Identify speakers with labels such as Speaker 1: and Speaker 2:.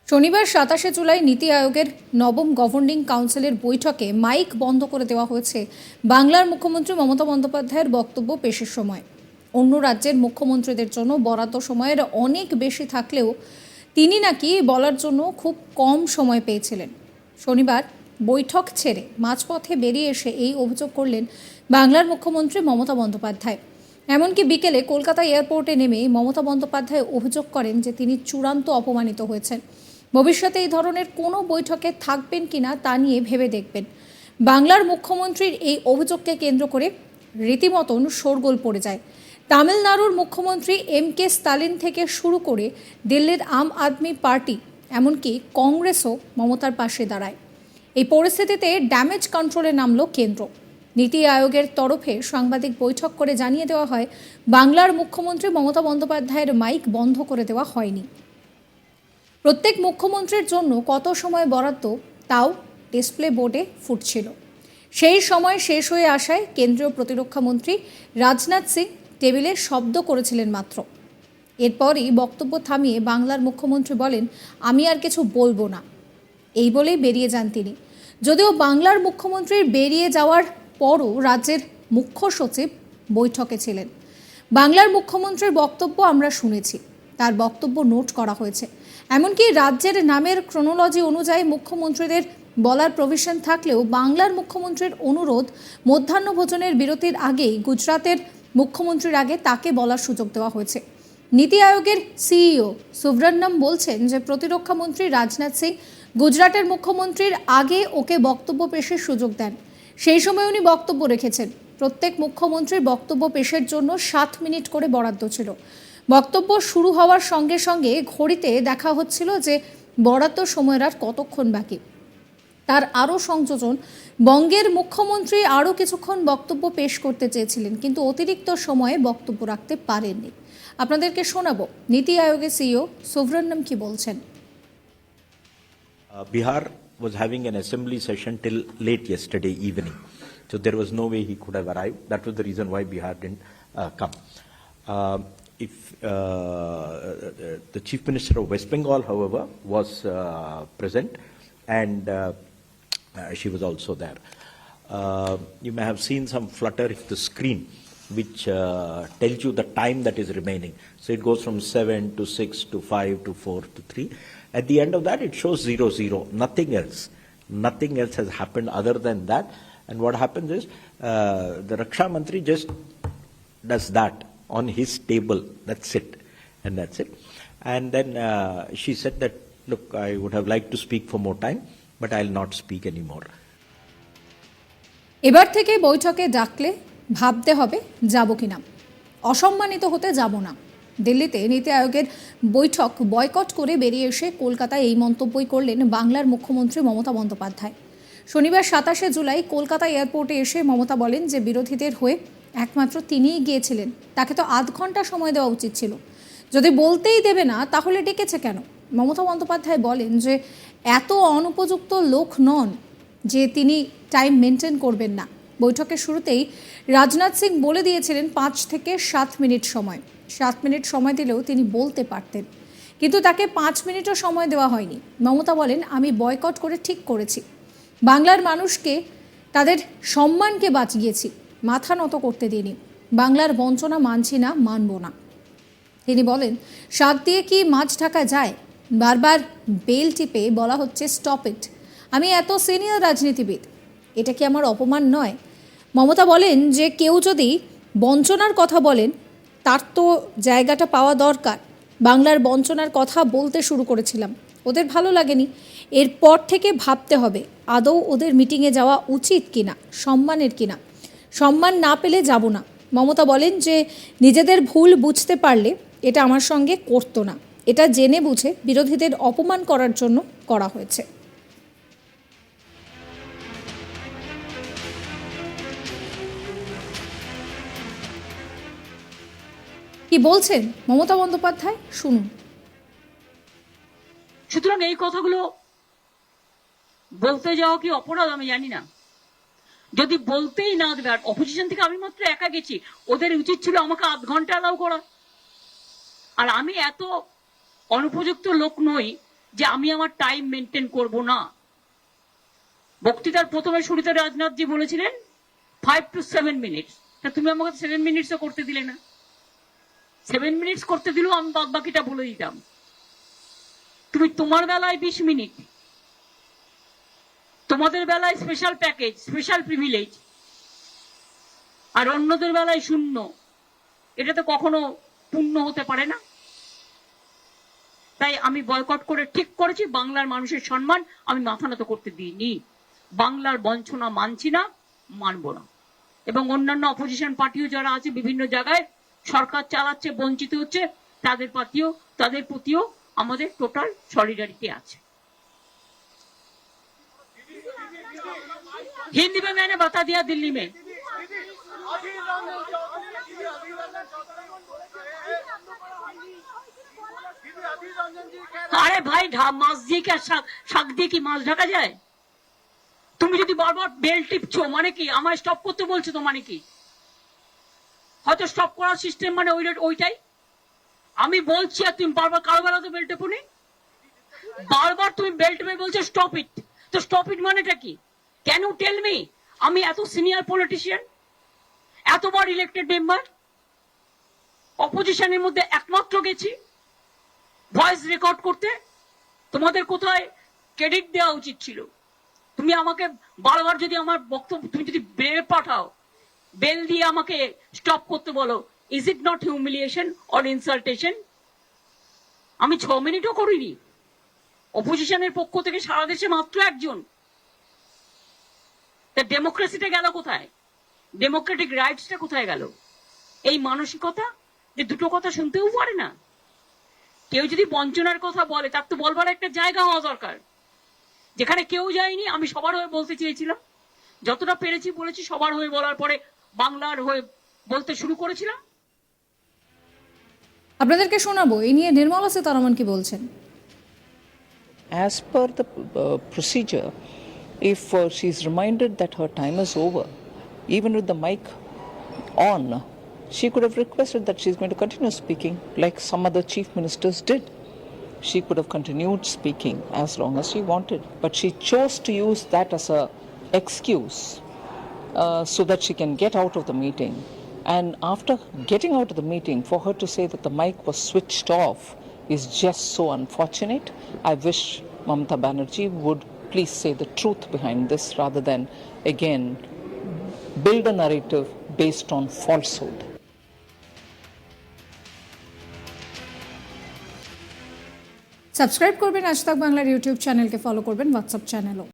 Speaker 1: শনিবার ২৭শে জুলাই নীতি আয়োগের নবম গভর্নিং কাউন্সিলের বৈঠকে মাইক বন্ধ করে দেওয়া হয়েছে বাংলার মুখ্যমন্ত্রী মমতা বন্দ্যোপাধ্যায়ের বক্তব্য পেশের সময়। অন্য রাজ্যের মুখ্যমন্ত্রীদের জন্য বরাদ্দ সময়ের অনেক বেশি থাকলেও তিনি নাকি বলার জন্য খুব কম সময় পেয়েছিলেন। শনিবার বৈঠক ছেড়ে মাঝপথে বেরিয়ে এসে এই অভিযোগ করলেন বাংলার মুখ্যমন্ত্রী মমতা বন্দ্যোপাধ্যায়। এমনকি বিকেলে কলকাতা এয়ারপোর্টে নেমে মমতা বন্দ্যোপাধ্যায় অভিযোগ করেন যে তিনি চূড়ান্ত অপমানিত হয়েছেন। ভবিষ্যতে এই ধরনের কোনো বৈঠকে থাকবেন কিনা তা নিয়ে ভেবে দেখবেন। বাংলার মুখ্যমন্ত্রীর এই অভিযোগকে কেন্দ্র করে রীতিমতন শোরগোল পড়ে যায়। তামিলনাড়ুর মুখ্যমন্ত্রী এম.কে. স্টালিন থেকে শুরু করে দিল্লির আম আদমি পার্টি এমনকি কংগ্রেসও মমতার পাশে দাঁড়ায়। এই পরিস্থিতিতে ড্যামেজ কন্ট্রোলে নামল কেন্দ্র। নীতি আয়োগের তরফে সাংবাদিক বৈঠক করে জানিয়ে দেওয়া হয়, বাংলার মুখ্যমন্ত্রী মমতা বন্দ্যোপাধ্যায়ের মাইক বন্ধ করে দেওয়া হয়নি। প্রত্যেক মুখ্যমন্ত্রীর জন্য কত সময় বরাদ্দ তাও ডিসপ্লে বোর্ডে ফুটছিল। সেই সময় শেষ হয়ে আসায় কেন্দ্রীয় প্রতিরক্ষামন্ত্রী রাজনাথ সিং টেবিলে শব্দ করেছিলেন মাত্র। এরপরই বক্তব্য থামিয়ে বাংলার মুখ্যমন্ত্রী বলেন, আমি আর কিছু বলবো না, এই বলেই বেরিয়ে যান তিনি। যদিও বাংলার মুখ্যমন্ত্রীর বেরিয়ে যাওয়ার পরও রাজ্যের মুখ্য সচিব বৈঠকে ছিলেন। বাংলার মুখ্যমন্ত্রীর বক্তব্য আমরা শুনেছি, তার বক্তব্য নোট করা হয়েছে। এমনকি রাজ্যের নামের ক্রোনোলজি অনুযায়ী মুখ্যমন্ত্রীদের বলার প্রভিশন থাকলেও বাংলার মুখ্যমন্ত্রীর অনুরোধ মধ্যাহ্ন ভোজনের বিরতির আগেই গুজরাটের মুখ্যমন্ত্রীর আগে তাকে বলার সুযোগ দেওয়া হয়েছে। নীতি আয়োগের সিইও সুব্রহ্মণ্যম বলছেন যে প্রতিরক্ষামন্ত্রী রাজনাথ সিং গুজরাটের মুখ্যমন্ত্রীর আগে ওকে বক্তব্য পেশের সুযোগ দেন। সেই সময় উনি বক্তব্য রেখেছেন। প্রত্যেক মুখ্যমন্ত্রীর বক্তব্য পেশের জন্য 7 মিনিট করে বরাদ্দ ছিল। বক্তব্য শুরু হওয়ার সঙ্গে সঙ্গে ঘড়িতে দেখা হচ্ছিল যে বরাদ্দ সময়ের আর কতক্ষণ বাকি। তার আরও সংযোজন, বঙ্গের মুখ্যমন্ত্রী আরও কিছুক্ষণ বক্তব্য পেশ করতে চেয়েছিলেন, কিন্তু অতিরিক্ত সময়ে বক্তব্য রাখতে পারেননি। আপনাদেরকে শোনাবো নীতি আয়োগের সিইও সুব্রহ্মণ্যম কি বলছেন।
Speaker 2: Bihar was having an assembly session till late yesterday evening, so there was no way he could have arrived. That was the reason why Bihar didn't come. If the Chief Minister of West Bengal, however, was present, and she was also there. You may have seen some flutter of the screen, which tells you the time that is remaining. So it goes from 7 to 6 to 5 to 4 to 3. At the end of that, it shows 0, nothing else. Nothing else has happened other than that. And what happens is, the Raksha Mantri just does that on his table. That's it. And that's it. And then she said that, look, I would have liked to speak for more time, but I'll not speak anymore.
Speaker 1: এবার থেকে বৈঠকে ডাকলে ভাবতে হবে যাব কিনা, অসম্মানিত হতে যাব না। দিল্লিতে নীতি আয়োগের বৈঠক বয়কট করে বেরিয়ে এসে কলকাতায় এই মন্তব্যই করলেন বাংলার মুখ্যমন্ত্রী মমতা বন্দ্যোপাধ্যায়। শনিবার ২৭শে জুলাই কলকাতা এয়ারপোর্টে এসে মমতা বলেন যে বিরোধীদের হয়ে একমাত্র তিনিই গিয়েছিলেন, তাকে তো আধ ঘন্টা সময় দেওয়া উচিত ছিল। যদি বলতেই দেবে না তাহলে ডেকেছে কেন? মমতা বন্দ্যোপাধ্যায় বলেন যে এত অনুপযুক্ত লোক নন যে তিনি টাইম মেনটেন করবেন না। বৈঠকের শুরুতেই রাজনাথ সিং বলে দিয়েছিলেন 5 থেকে 7 মিনিট সময়। 7 মিনিট সময় দিলেও তিনি বলতে পারতেন, কিন্তু তাকে 5 মিনিটও সময় দেওয়া হয়নি। মমতা বলেন, আমি বয়কট করে ঠিক করেছি, বাংলার মানুষকে তাদের সম্মানকে বাঁচিয়েছি, মাথা নত করতে দিইনি, বাংলার বঞ্চনা মানছি না, মানব না। তিনি বলেন, শাক দিয়ে কি মাছ ঢাকা যায়? বারবার বেল টিপে বলা হচ্ছে স্টপ ইট। আমি এত সিনিয়র রাজনীতিবিদ, এটা কি আমার অপমান নয়? মমতা বলেন যে কেউ যদি বঞ্চনার কথা বলেন তার তো জায়গাটা পাওয়া দরকার। বাংলার বঞ্চনার কথা বলতে শুরু করেছিলাম, ওদের ভালো লাগেনি। এরপর থেকে ভাবতে হবে আদৌ ওদের মিটিংয়ে যাওয়া উচিত কিনা, সম্মানের কিনা। সম্মান না পেলে যাব না। মমতা বলেন যে নিজেদের ভুল বুঝতে পারলে এটা আমার সঙ্গে করতো না, এটা জেনে বুঝে বিরোধীদের অপমান করার জন্য করা হয়েছে। কি বলছেন মমতা বন্দ্যোপাধ্যায়, শুনুন।
Speaker 3: সুতরাং এই কথাগুলো বলতে যাওয়া কি অপরাধ আমি জানি না। যদি বলতেই না দেবে, আর অপোজিশন থেকে আমি মাত্র একা গেছি, ওদের উচিত ছিল আমাকে আধ ঘন্টা অ্যালাউ করা। আর আমি এত অনুপযুক্ত লোক নই যে আমি আমার টাইম মেনটেন করব না। বক্তৃতার প্রথমে শুরুতে রাজনাথজি বলেছিলেন 5 to 7 মিনিটস, তা তুমি আমাকে 7 মিনিটসও করতে দিলে না। 7 মিনিটস করতে দিলেও আমি বাদ বাকিটা বলে দিতাম। তুমি তোমার বেলায় 20 মিনিট, তোমাদের বেলায় স্পেশাল প্যাকেজ, স্পেশাল প্রিভিলেজ, আর অন্যদের বেলায় শূন্য। এটা তো কখনো পূর্ণ হতে পারে না। তাই আমি বয়কট করে ঠিক করেছি, বাংলার মানুষের সম্মান আমি মাথা নত করতে দিইনি। বাংলার বঞ্চনা মানছি না, মানব না। এবং অন্যান্য অপোজিশন পার্টিও যারা আছে বিভিন্ন জায়গায় সরকার চালাচ্ছে, বঞ্চিত হচ্ছে, তাদের প্রতিও আমাদের টোটাল সলিডারিটি আছে। हिंदी में मैंने बता दिया दिल्ली में। আরে ভাই, মাছ দিয়ে কি শাক দিয়ে কি মাছ ঢাকা যায়? তুমি যদি বারবার বেল টিপছো মানে কি? আমায় স্টপ করতে বলছো তো মানে কি? হয়তো স্টপ করার সিস্টেম মানে ওইটাই। আমি বলছি আর তুমি বারবার কারো বেলা তো বেল টেপোনি, বারবার তুমি বেল টেপে বলছো স্টপ ইট। তো স্টপ ইট মানেটা কি? Can you tell me? আমি এত সিনিয়র পলিটিশিয়ান, এতবার ইলেক্টেড মেম্বার, অপোজিশনের মধ্যে একমাত্র গেছি ভয়েস রেকর্ড করতে। তোমাদের কোথায় ক্রেডিট দেওয়া উচিত ছিল? তুমি আমাকে বারবার যদি আমার বক্তব্য, তুমি যদি বেল পাঠাও, বেল দিয়ে আমাকে স্টপ করতে বলো, is it not humiliation or ইনসাল্টেশন? আমি 6 মিনিটও করিনি। অপোজিশনের পক্ষ থেকে সারা দেশে মাত্র একজন। তা ডেমোক্রেসিটা গেল কোথায়? ডেমোক্রেটিক রাইটসটা কোথায় গেল? এই মানসিকতা যে দুটো কথা শুনতেও পারে না। কেউ যদি বঞ্চনার কথা বলে, তার তো বলবার একটা জায়গা হওয়া দরকার। যেখানে কেউ যায়নি, আমি সবার হয়ে বলতে চেয়েছিলাম, যতটা পেরেছি বলেছি। সবার হয়ে বলার পরে বাংলার হয়ে বলতে শুরু করেছিলাম।
Speaker 1: আপনাদেরকে শোনাবো এই নিয়ে নির্মলা সীতারমণ কি বলছেন।
Speaker 4: As per the procedure, if she's reminded that her time is over, even with the mic on, she could have requested that she's going to continue speaking like some other chief ministers did. She could have continued speaking as long as she wanted, but she chose to use that as a excuse so that she can get out of the meeting. And after getting out of the meeting, for her to say that the mic was switched off is just so unfortunate. I wish Mamata Banerjee would please say the truth behind this rather than, again, build a narrative based on falsehood.
Speaker 1: Subscribe করবেন আজ তাক বাংলার YouTube চ্যানেলকে, follow করবেন WhatsApp চ্যানেলও।